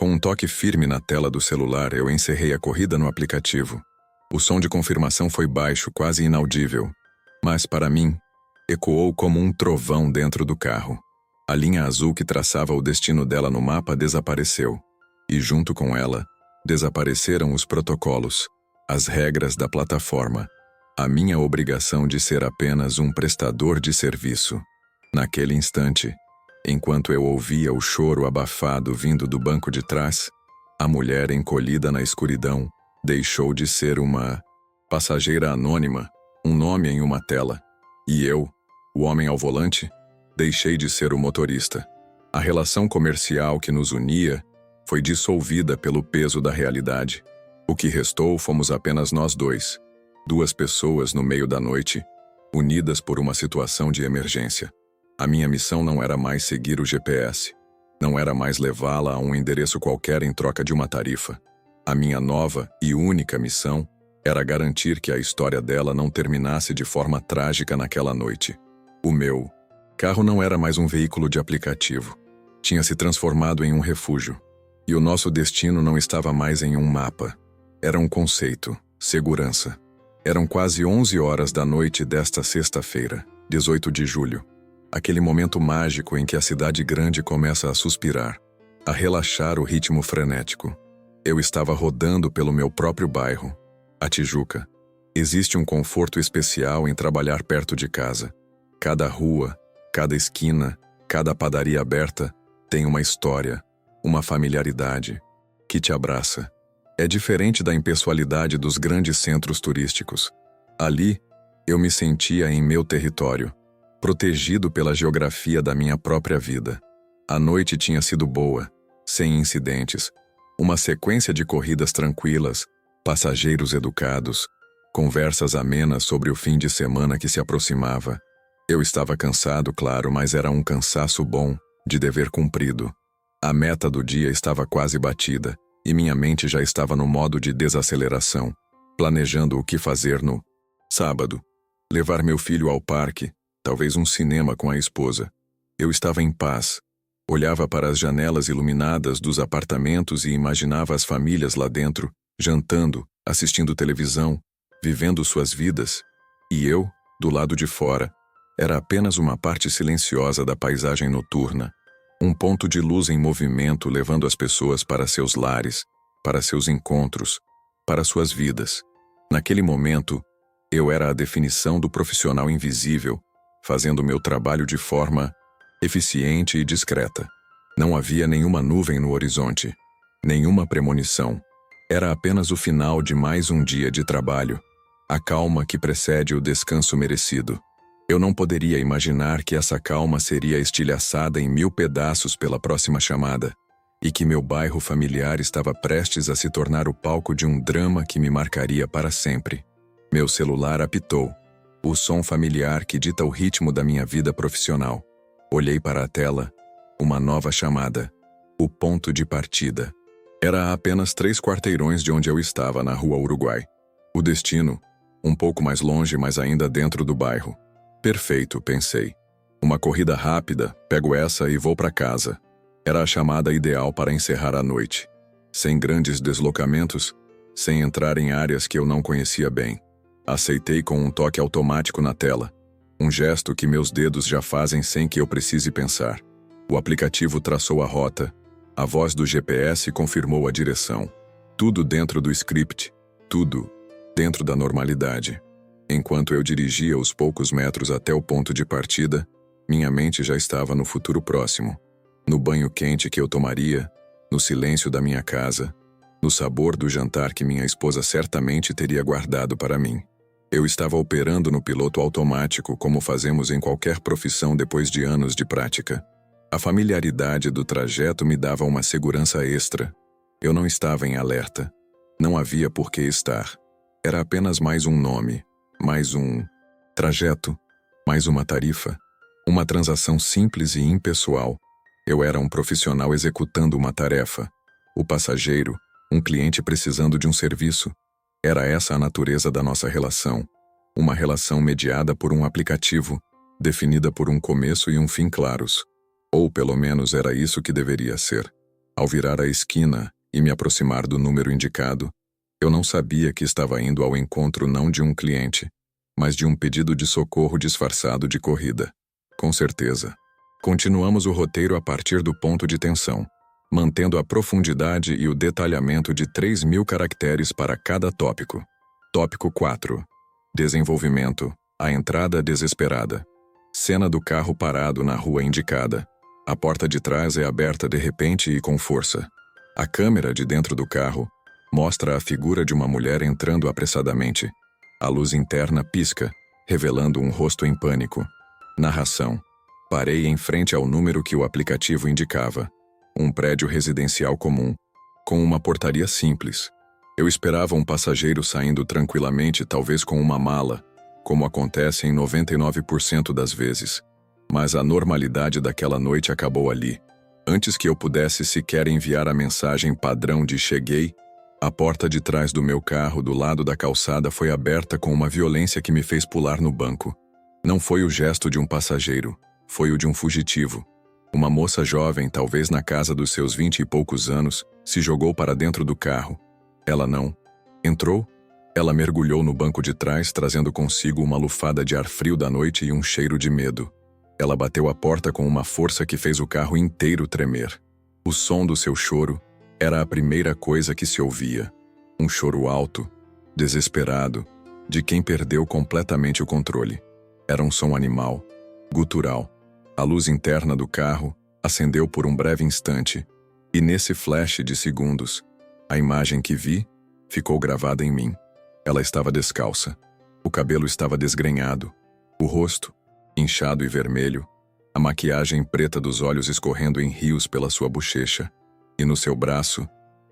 Com um toque firme na tela do celular, eu encerrei a corrida no aplicativo. O som de confirmação foi baixo, quase inaudível. Mas, para mim, ecoou como um trovão dentro do carro. A linha azul que traçava o destino dela no mapa desapareceu. E junto com ela, desapareceram os protocolos, as regras da plataforma, a minha obrigação de ser apenas um prestador de serviço. Naquele instante, enquanto eu ouvia o choro abafado vindo do banco de trás, a mulher encolhida na escuridão deixou de ser uma passageira anônima, um nome em uma tela. E eu, o homem ao volante, deixei de ser o motorista. A relação comercial que nos unia foi dissolvida pelo peso da realidade. O que restou fomos apenas nós dois, duas pessoas no meio da noite, unidas por uma situação de emergência. A minha missão não era mais seguir o GPS. Não era mais levá-la a um endereço qualquer em troca de uma tarifa. A minha nova e única missão era garantir que a história dela não terminasse de forma trágica naquela noite. O meu carro não era mais um veículo de aplicativo. Tinha se transformado em um refúgio. E o nosso destino não estava mais em um mapa. Era um conceito, segurança. Eram quase 11 horas da noite desta sexta-feira, 18 de julho. Aquele momento mágico em que a cidade grande começa a suspirar, a relaxar o ritmo frenético. Eu estava rodando pelo meu próprio bairro, a Tijuca. Existe um conforto especial em trabalhar perto de casa. Cada rua, cada esquina, cada padaria aberta tem uma história, uma familiaridade que te abraça. É diferente da impessoalidade dos grandes centros turísticos. Ali, eu me sentia em meu território, protegido pela geografia da minha própria vida. A noite tinha sido boa, sem incidentes. Uma sequência de corridas tranquilas, passageiros educados, conversas amenas sobre o fim de semana que se aproximava. Eu estava cansado, claro, mas era um cansaço bom, de dever cumprido. A meta do dia estava quase batida, e minha mente já estava no modo de desaceleração, planejando o que fazer no sábado. Levar meu filho ao parque, talvez um cinema com a esposa. Eu estava em paz. Olhava para as janelas iluminadas dos apartamentos e imaginava as famílias lá dentro, jantando, assistindo televisão, vivendo suas vidas. E eu, do lado de fora, era apenas uma parte silenciosa da paisagem noturna. Um ponto de luz em movimento levando as pessoas para seus lares, para seus encontros, para suas vidas. Naquele momento, eu era a definição do profissional invisível, fazendo meu trabalho de forma eficiente e discreta. Não havia nenhuma nuvem no horizonte, nenhuma premonição. Era apenas o final de mais um dia de trabalho, a calma que precede o descanso merecido. Eu não poderia imaginar que essa calma seria estilhaçada em 1000 pedaços pela próxima chamada, e que meu bairro familiar estava prestes a se tornar o palco de um drama que me marcaria para sempre. Meu celular apitou, o som familiar que dita o ritmo da minha vida profissional. Olhei para a tela, uma nova chamada, o ponto de partida. Era a apenas 3 quarteirões de onde eu estava, na Rua Uruguai. O destino, um pouco mais longe, mas ainda dentro do bairro. Perfeito, pensei. Uma corrida rápida, pego essa e vou para casa. Era a chamada ideal para encerrar a noite. Sem grandes deslocamentos, sem entrar em áreas que eu não conhecia bem. Aceitei com um toque automático na tela. Um gesto que meus dedos já fazem sem que eu precise pensar. O aplicativo traçou a rota. A voz do GPS confirmou a direção. Tudo dentro do script. Tudo dentro da normalidade. Enquanto eu dirigia os poucos metros até o ponto de partida, minha mente já estava no futuro próximo. No banho quente que eu tomaria, no silêncio da minha casa, no sabor do jantar que minha esposa certamente teria guardado para mim. Eu estava operando no piloto automático como fazemos em qualquer profissão depois de anos de prática. A familiaridade do trajeto me dava uma segurança extra. Eu não estava em alerta. Não havia por que estar. Era apenas mais um nome, mais um trajeto, mais uma tarifa, uma transação simples e impessoal. Eu era um profissional executando uma tarefa. O passageiro, um cliente precisando de um serviço. Era essa a natureza da nossa relação. Uma relação mediada por um aplicativo, definida por um começo e um fim claros. Ou pelo menos era isso que deveria ser. Ao virar a esquina e me aproximar do número indicado, eu não sabia que estava indo ao encontro não de um cliente, mas de um pedido de socorro disfarçado de corrida. Com certeza. Continuamos o roteiro a partir do ponto de tensão, mantendo a profundidade e o detalhamento de 3.000 caracteres para cada tópico. Tópico 4. Desenvolvimento. A entrada desesperada. Cena do carro parado na rua indicada. A porta de trás é aberta de repente e com força. A câmera de dentro do carro mostra a figura de uma mulher entrando apressadamente. A luz interna pisca, revelando um rosto em pânico. Narração. Parei em frente ao número que o aplicativo indicava. Um prédio residencial comum, com uma portaria simples. Eu esperava um passageiro saindo tranquilamente, talvez com uma mala, como acontece em 99% das vezes. Mas a normalidade daquela noite acabou ali. Antes que eu pudesse sequer enviar a mensagem padrão de cheguei, a porta de trás do meu carro, do lado da calçada, foi aberta com uma violência que me fez pular no banco. Não foi o gesto de um passageiro, foi o de um fugitivo. Uma moça jovem, talvez na casa dos seus 20 e poucos anos, se jogou para dentro do carro. Ela não entrou. Ela mergulhou no banco de trás, trazendo consigo uma lufada de ar frio da noite e um cheiro de medo. Ela bateu a porta com uma força que fez o carro inteiro tremer. O som do seu choro era a primeira coisa que se ouvia. Um choro alto, desesperado, de quem perdeu completamente o controle. Era um som animal, gutural. A luz interna do carro acendeu por um breve instante, e nesse flash de segundos, a imagem que vi ficou gravada em mim. Ela estava descalça. O cabelo estava desgrenhado. O rosto, inchado e vermelho. A maquiagem preta dos olhos escorrendo em rios pela sua bochecha. E no seu braço,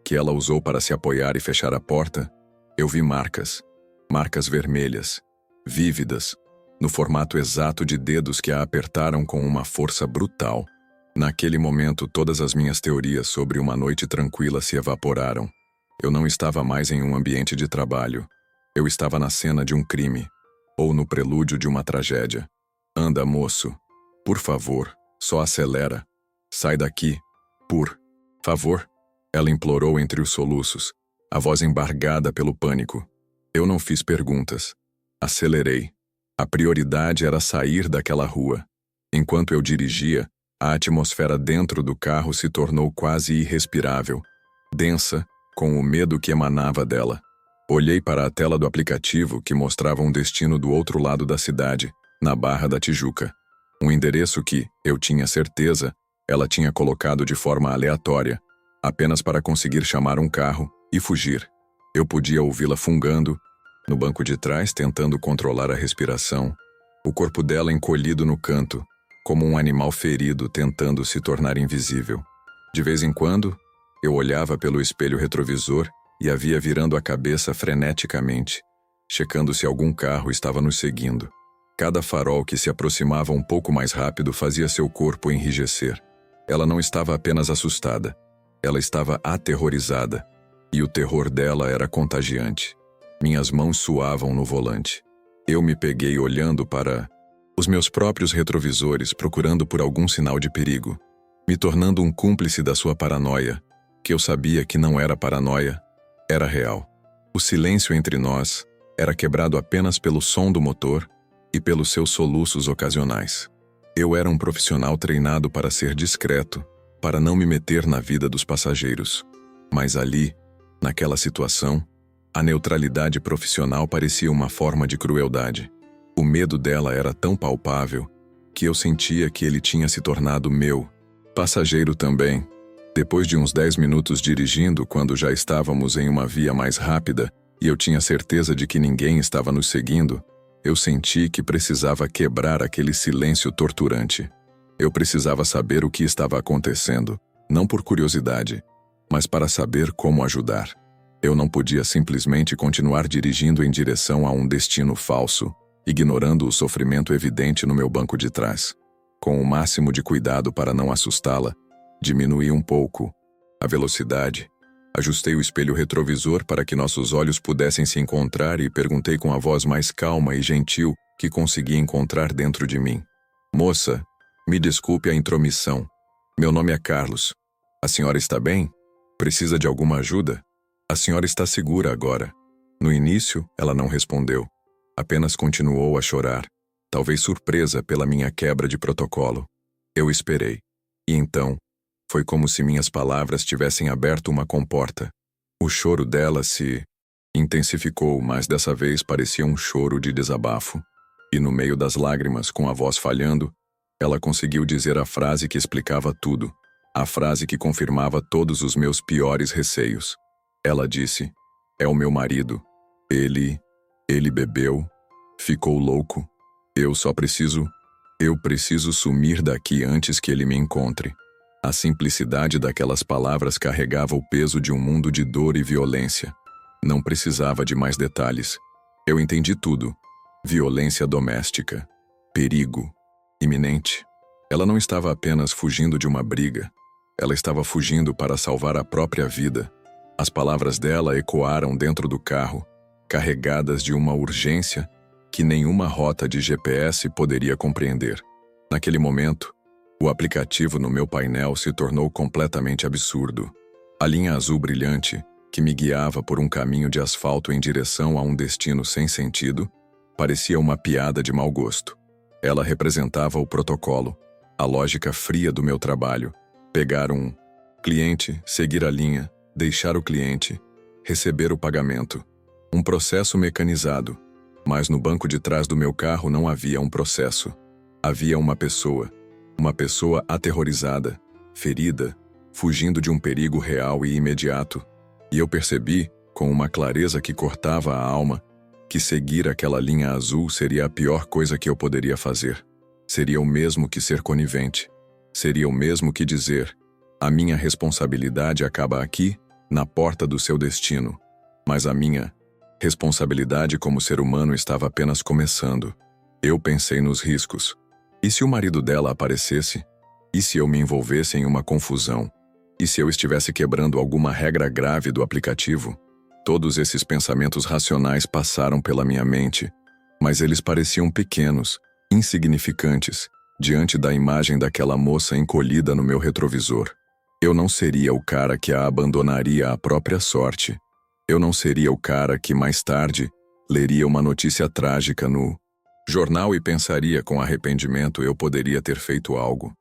que ela usou para se apoiar e fechar a porta, eu vi marcas. Marcas vermelhas, vívidas, no formato exato de dedos que a apertaram com uma força brutal. Naquele momento, todas as minhas teorias sobre uma noite tranquila se evaporaram. Eu não estava mais em um ambiente de trabalho. Eu estava na cena de um crime, ou no prelúdio de uma tragédia. Anda, moço. Por favor, só acelera. Sai daqui. Por favor. Ela implorou entre os soluços, a voz embargada pelo pânico. Eu não fiz perguntas. Acelerei. A prioridade era sair daquela rua. Enquanto eu dirigia, a atmosfera dentro do carro se tornou quase irrespirável, densa, com o medo que emanava dela. Olhei para a tela do aplicativo que mostrava um destino do outro lado da cidade, na Barra da Tijuca. Um endereço que, eu tinha certeza, ela tinha colocado de forma aleatória, apenas para conseguir chamar um carro e fugir. Eu podia ouvi-la fungando, no banco de trás tentando controlar a respiração, o corpo dela encolhido no canto, como um animal ferido tentando se tornar invisível. De vez em quando, eu olhava pelo espelho retrovisor e a via virando a cabeça freneticamente, checando se algum carro estava nos seguindo. Cada farol que se aproximava um pouco mais rápido fazia seu corpo enrijecer. Ela não estava apenas assustada, ela estava aterrorizada, e o terror dela era contagiante. Minhas mãos suavam no volante. Eu me peguei olhando para os meus próprios retrovisores, procurando por algum sinal de perigo, me tornando um cúmplice da sua paranoia, que eu sabia que não era paranoia, era real. O silêncio entre nós era quebrado apenas pelo som do motor e pelos seus soluços ocasionais. Eu era um profissional treinado para ser discreto, para não me meter na vida dos passageiros. Mas ali, naquela situação, a neutralidade profissional parecia uma forma de crueldade. O medo dela era tão palpável que eu sentia que ele tinha se tornado meu passageiro também. Depois de uns 10 minutos dirigindo, quando já estávamos em uma via mais rápida e eu tinha certeza de que ninguém estava nos seguindo, eu senti que precisava quebrar aquele silêncio torturante. Eu precisava saber o que estava acontecendo, não por curiosidade, mas para saber como ajudar. Eu não podia simplesmente continuar dirigindo em direção a um destino falso, ignorando o sofrimento evidente no meu banco de trás. Com o máximo de cuidado para não assustá-la, diminuí um pouco a velocidade, ajustei o espelho retrovisor para que nossos olhos pudessem se encontrar e perguntei com a voz mais calma e gentil que consegui encontrar dentro de mim. Moça, me desculpe a intromissão. Meu nome é Carlos. A senhora está bem? Precisa de alguma ajuda? A senhora está segura agora. No início, ela não respondeu. Apenas continuou a chorar, talvez surpresa pela minha quebra de protocolo. Eu esperei. E então, foi como se minhas palavras tivessem aberto uma comporta. O choro dela se intensificou, mas dessa vez parecia um choro de desabafo. E no meio das lágrimas, com a voz falhando, ela conseguiu dizer a frase que explicava tudo. A frase que confirmava todos os meus piores receios. Ela disse: "É o meu marido. Ele bebeu, ficou louco. Eu preciso sumir daqui antes que ele me encontre." A simplicidade daquelas palavras carregava o peso de um mundo de dor e violência. Não precisava de mais detalhes. Eu entendi tudo. Violência doméstica. Perigo. Iminente. Ela não estava apenas fugindo de uma briga. Ela estava fugindo para salvar a própria vida. As palavras dela ecoaram dentro do carro, carregadas de uma urgência que nenhuma rota de GPS poderia compreender. Naquele momento, o aplicativo no meu painel se tornou completamente absurdo. A linha azul brilhante, que me guiava por um caminho de asfalto em direção a um destino sem sentido, parecia uma piada de mau gosto. Ela representava o protocolo, a lógica fria do meu trabalho. Pegar um cliente, seguir a linha, deixar o cliente, receber o pagamento. Um processo mecanizado. Mas no banco de trás do meu carro não havia um processo. Havia uma pessoa aterrorizada, ferida, fugindo de um perigo real e imediato. E eu percebi, com uma clareza que cortava a alma, que seguir aquela linha azul seria a pior coisa que eu poderia fazer. Seria o mesmo que ser conivente. Seria o mesmo que dizer: a minha responsabilidade acaba aqui, na porta do seu destino. Mas a minha responsabilidade como ser humano estava apenas começando. Eu pensei nos riscos. E se o marido dela aparecesse? E se eu me envolvesse em uma confusão? E se eu estivesse quebrando alguma regra grave do aplicativo? Todos esses pensamentos racionais passaram pela minha mente, mas eles pareciam pequenos, insignificantes, diante da imagem daquela moça encolhida no meu retrovisor. Eu não seria o cara que a abandonaria à própria sorte. Eu não seria o cara que, mais tarde, leria uma notícia trágica no jornal e pensaria com arrependimento: eu poderia ter feito algo.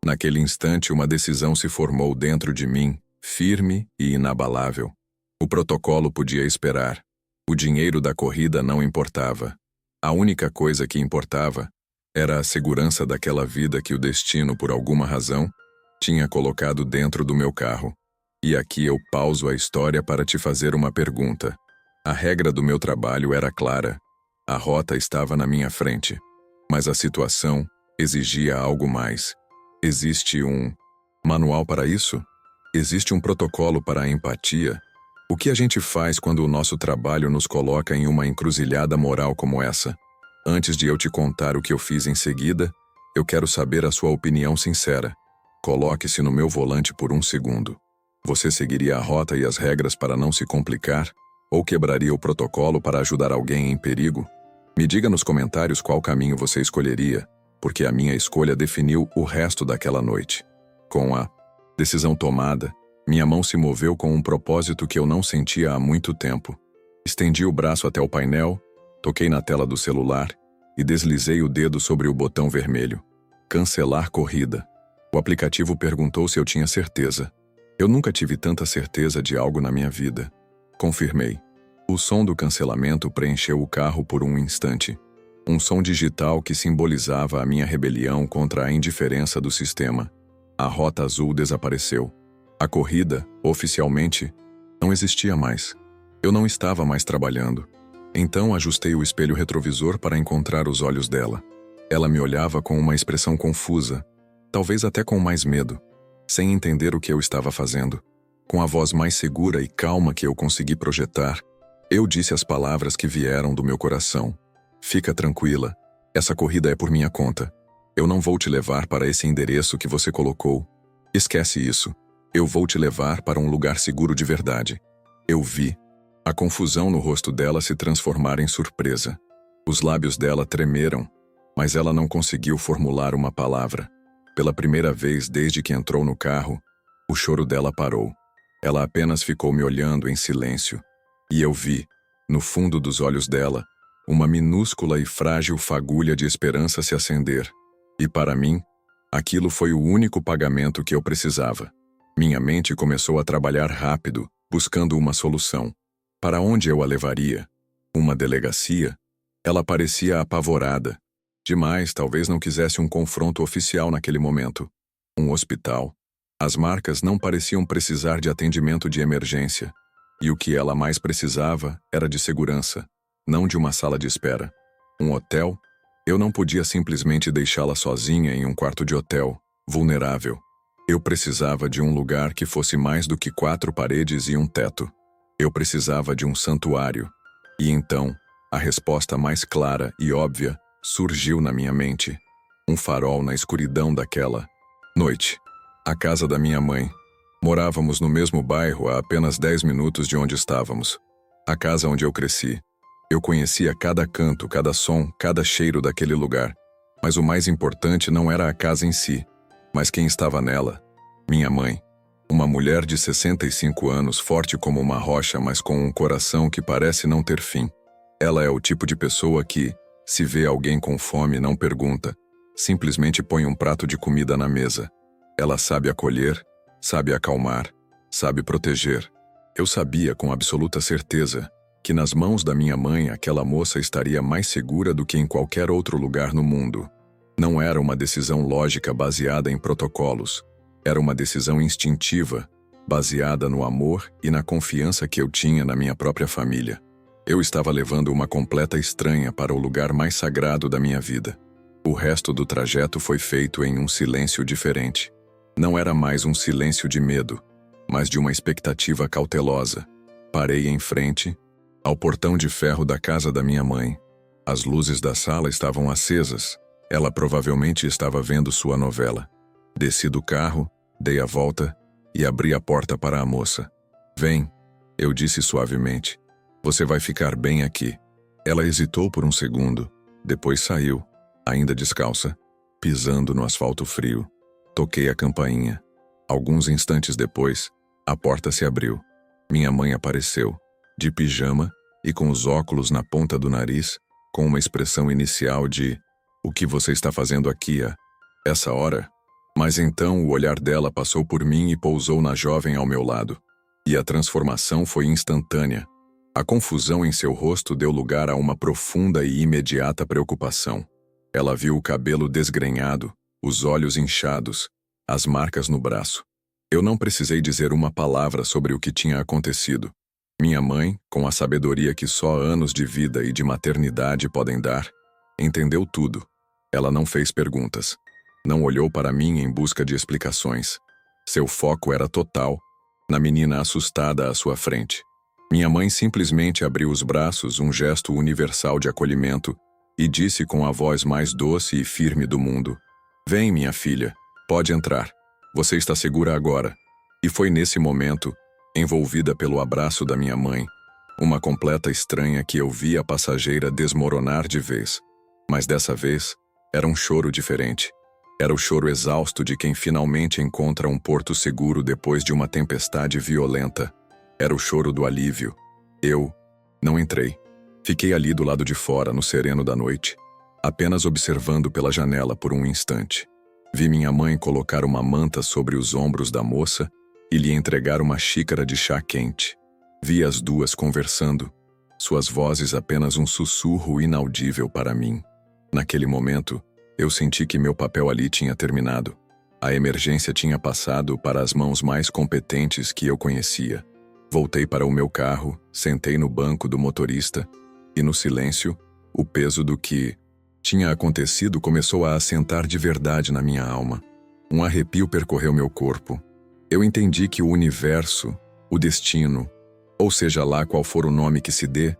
Naquele instante, uma decisão se formou dentro de mim, firme e inabalável. O protocolo podia esperar. O dinheiro da corrida não importava. A única coisa que importava era a segurança daquela vida que o destino, por alguma razão, tinha colocado dentro do meu carro. E aqui eu pauso a história para te fazer uma pergunta. A regra do meu trabalho era clara. A rota estava na minha frente. Mas a situação exigia algo mais. Existe um manual para isso? Existe um protocolo para a empatia? O que a gente faz quando o nosso trabalho nos coloca em uma encruzilhada moral como essa? Antes de eu te contar o que eu fiz em seguida, eu quero saber a sua opinião sincera. Coloque-se no meu volante por um segundo. Você seguiria a rota e as regras para não se complicar? Ou quebraria o protocolo para ajudar alguém em perigo? Me diga nos comentários qual caminho você escolheria, porque a minha escolha definiu o resto daquela noite. Com a decisão tomada, minha mão se moveu com um propósito que eu não sentia há muito tempo. Estendi o braço até o painel, toquei na tela do celular e deslizei o dedo sobre o botão vermelho. Cancelar corrida. O aplicativo perguntou se eu tinha certeza. Eu nunca tive tanta certeza de algo na minha vida. Confirmei. O som do cancelamento preencheu o carro por um instante. Um som digital que simbolizava a minha rebelião contra a indiferença do sistema. A rota azul desapareceu. A corrida, oficialmente, não existia mais. Eu não estava mais trabalhando. Então ajustei o espelho retrovisor para encontrar os olhos dela. Ela me olhava com uma expressão confusa, talvez até com mais medo, sem entender o que eu estava fazendo. Com a voz mais segura e calma que eu consegui projetar, eu disse as palavras que vieram do meu coração. Fica tranquila, essa corrida é por minha conta. Eu não vou te levar para esse endereço que você colocou. Esquece isso. Eu vou te levar para um lugar seguro de verdade. Eu vi a confusão no rosto dela se transformar em surpresa. Os lábios dela tremeram, mas ela não conseguiu formular uma palavra. Pela primeira vez desde que entrou no carro, O choro dela parou. Ela apenas ficou me olhando em silêncio. E eu vi, no fundo dos olhos dela, uma minúscula e frágil fagulha de esperança se acender. E para mim, aquilo foi o único pagamento que eu precisava. Minha mente começou a trabalhar rápido, buscando uma solução. Para onde eu a levaria? Uma delegacia? Ela parecia apavorada. Demais, talvez não quisesse um confronto oficial naquele momento. Um hospital? As marcas não pareciam precisar de atendimento de emergência. E o que ela mais precisava era de segurança, não de uma sala de espera. Um hotel? Eu não podia simplesmente deixá-la sozinha em um quarto de hotel, vulnerável. Eu precisava de um lugar que fosse mais do que 4 paredes e um teto. Eu precisava de um santuário. E então, a resposta mais clara e óbvia surgiu na minha mente. Um farol na escuridão daquela noite. A casa da minha mãe. Morávamos no mesmo bairro a apenas 10 minutos de onde estávamos. A casa onde eu cresci. Eu conhecia cada canto, cada som, cada cheiro daquele lugar. Mas o mais importante não era a casa em si, mas quem estava nela. Minha mãe. Uma mulher de 65 anos, forte como uma rocha, mas com um coração que parece não ter fim. Ela é o tipo de pessoa que, se vê alguém com fome, não pergunta. Simplesmente põe um prato de comida na mesa. Ela sabe acolher, sabe acalmar, sabe proteger. Eu sabia com absoluta certeza que nas mãos da minha mãe aquela moça estaria mais segura do que em qualquer outro lugar no mundo. Não era uma decisão lógica baseada em protocolos. Era uma decisão instintiva, baseada no amor e na confiança que eu tinha na minha própria família. Eu estava levando uma completa estranha para o lugar mais sagrado da minha vida. O resto do trajeto foi feito em um silêncio diferente. Não era mais um silêncio de medo, mas de uma expectativa cautelosa. Parei em frente ao portão de ferro da casa da minha mãe. As luzes da sala estavam acesas. Ela provavelmente estava vendo sua novela. Desci do carro, dei a volta e abri a porta para a moça. "Vem", eu disse suavemente. "Você vai ficar bem aqui." Ela hesitou por um segundo, depois saiu, ainda descalça, pisando no asfalto frio. Toquei a campainha. Alguns instantes depois, a porta se abriu. Minha mãe apareceu, de pijama e com os óculos na ponta do nariz, com uma expressão inicial de "O que você está fazendo aqui a essa hora?" Mas então o olhar dela passou por mim e pousou na jovem ao meu lado. E a transformação foi instantânea. A confusão em seu rosto deu lugar a uma profunda e imediata preocupação. Ela viu o cabelo desgrenhado, os olhos inchados, as marcas no braço. Eu não precisei dizer uma palavra sobre o que tinha acontecido. Minha mãe, com a sabedoria que só anos de vida e de maternidade podem dar, entendeu tudo. Ela não fez perguntas. Não olhou para mim em busca de explicações. Seu foco era total na menina assustada à sua frente. Minha mãe simplesmente abriu os braços, um gesto universal de acolhimento, e disse com a voz mais doce e firme do mundo: "Vem, minha filha, pode entrar. Você está segura agora." E foi nesse momento, envolvida pelo abraço da minha mãe, uma completa estranha, que eu vi a passageira desmoronar de vez. Mas dessa vez, era um choro diferente. Era o choro exausto de quem finalmente encontra um porto seguro depois de uma tempestade violenta. Era o choro do alívio. Eu não entrei. Fiquei ali do lado de fora, no sereno da noite, apenas observando pela janela por um instante. Vi minha mãe colocar uma manta sobre os ombros da moça e lhe entregar uma xícara de chá quente. Vi as duas conversando, suas vozes apenas um sussurro inaudível para mim. Naquele momento, eu senti que meu papel ali tinha terminado. A emergência tinha passado para as mãos mais competentes que eu conhecia. Voltei para o meu carro, sentei no banco do motorista e, no silêncio, o peso do que tinha acontecido começou a assentar de verdade na minha alma. Um arrepio percorreu meu corpo. Eu entendi que o universo, o destino, ou seja lá qual for o nome que se dê,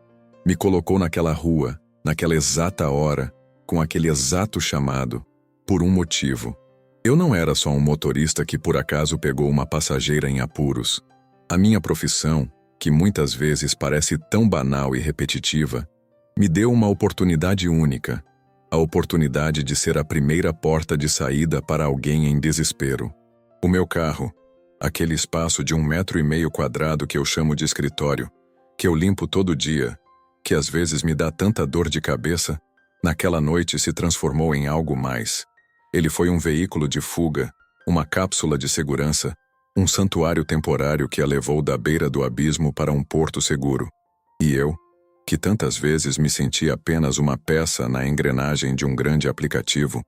me colocou naquela rua, naquela exata hora, com aquele exato chamado, por um motivo. Eu não era só um motorista que por acaso pegou uma passageira em apuros. A minha profissão, que muitas vezes parece tão banal e repetitiva, me deu uma oportunidade única, a oportunidade de ser a primeira porta de saída para alguém em desespero. O meu carro, Aquele espaço de 1,5 m quadrado que eu chamo de escritório, que eu limpo todo dia, que às vezes me dá tanta dor de cabeça, naquela noite se transformou em algo mais. Ele foi um veículo de fuga, uma cápsula de segurança, um santuário temporário que a levou da beira do abismo para um porto seguro. E eu, que tantas vezes me senti apenas uma peça na engrenagem de um grande aplicativo,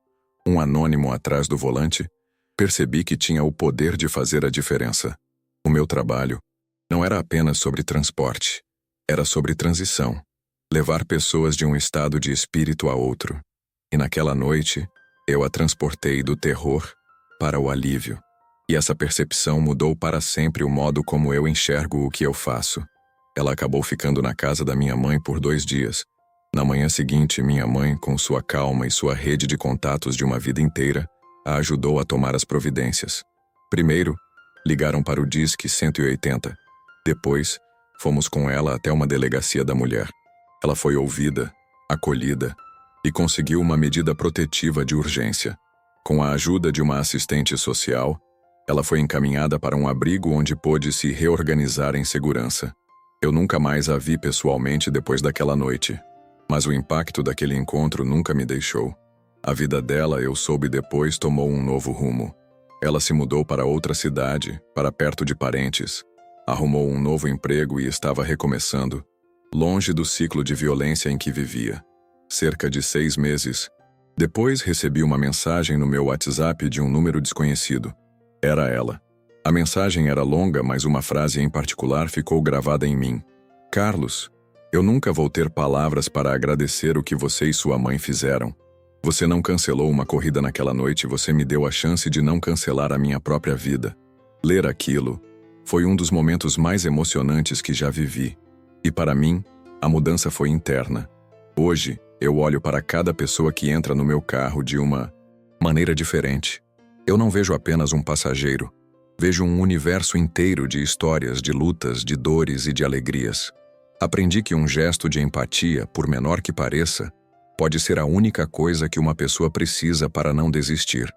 um anônimo atrás do volante, percebi que tinha o poder de fazer a diferença. O meu trabalho não era apenas sobre transporte, era sobre transição, levar pessoas de um estado de espírito a outro. E naquela noite, eu a transportei do terror para o alívio. E essa percepção mudou para sempre o modo como eu enxergo o que eu faço. Ela acabou ficando na casa da minha mãe por 2 dias. Na manhã seguinte, minha mãe, com sua calma e sua rede de contatos de uma vida inteira, a ajudou a tomar as providências. Primeiro, ligaram para o Disque 180. Depois, fomos com ela até uma delegacia da mulher. Ela foi ouvida, acolhida e conseguiu uma medida protetiva de urgência. Com a ajuda de uma assistente social, ela foi encaminhada para um abrigo onde pôde se reorganizar em segurança. Eu nunca mais a vi pessoalmente depois daquela noite, mas o impacto daquele encontro nunca me deixou. A vida dela, eu soube depois, tomou um novo rumo. Ela se mudou para outra cidade, para perto de parentes, arrumou um novo emprego e estava recomeçando, longe do ciclo de violência em que vivia. Cerca de 6 meses. Depois recebi uma mensagem no meu WhatsApp de um número desconhecido. Era ela. A mensagem era longa, mas uma frase em particular ficou gravada em mim. Carlos, eu nunca vou ter palavras para agradecer o que você e sua mãe fizeram. Você não cancelou uma corrida naquela noite, você me deu a chance de não cancelar a minha própria vida. Ler aquilo foi um dos momentos mais emocionantes que já vivi. E para mim, a mudança foi interna. Hoje, eu olho para cada pessoa que entra no meu carro de uma maneira diferente. Eu não vejo apenas um passageiro. Vejo um universo inteiro de histórias, de lutas, de dores e de alegrias. Aprendi que um gesto de empatia, por menor que pareça, pode ser a única coisa que uma pessoa precisa para não desistir.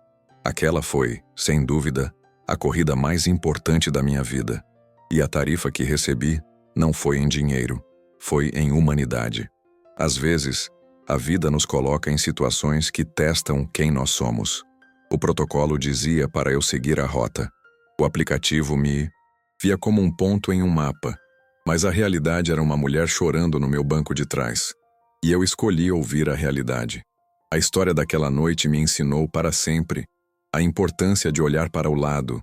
Aquela foi, sem dúvida, a corrida mais importante da minha vida. E a tarifa que recebi não foi em dinheiro, foi em humanidade. Às vezes, a vida nos coloca em situações que testam quem nós somos. O protocolo dizia para eu seguir a rota. O aplicativo me via como um ponto em um mapa, mas a realidade era uma mulher chorando no meu banco de trás. E eu escolhi ouvir a realidade. A história daquela noite me ensinou para sempre a importância de olhar para o lado,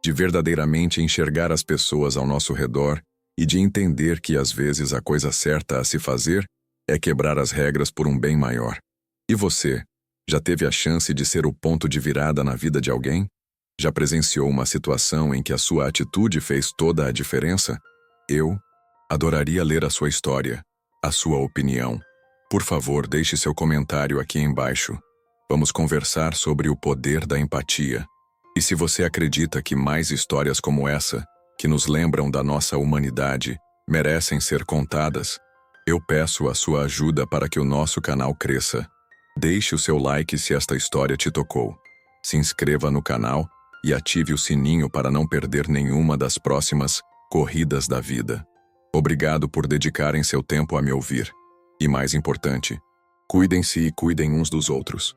de verdadeiramente enxergar as pessoas ao nosso redor e de entender que às vezes a coisa certa a se fazer é quebrar as regras por um bem maior. E você, já teve a chance de ser o ponto de virada na vida de alguém? Já presenciou uma situação em que a sua atitude fez toda a diferença? Eu adoraria ler a sua história, a sua opinião. Por favor, deixe seu comentário aqui embaixo. Vamos conversar sobre o poder da empatia. E se você acredita que mais histórias como essa, que nos lembram da nossa humanidade, merecem ser contadas, eu peço a sua ajuda para que o nosso canal cresça. Deixe o seu like se esta história te tocou. Se inscreva no canal e ative o sininho para não perder nenhuma das próximas corridas da vida. Obrigado por dedicarem seu tempo a me ouvir. E mais importante, cuidem-se e cuidem uns dos outros.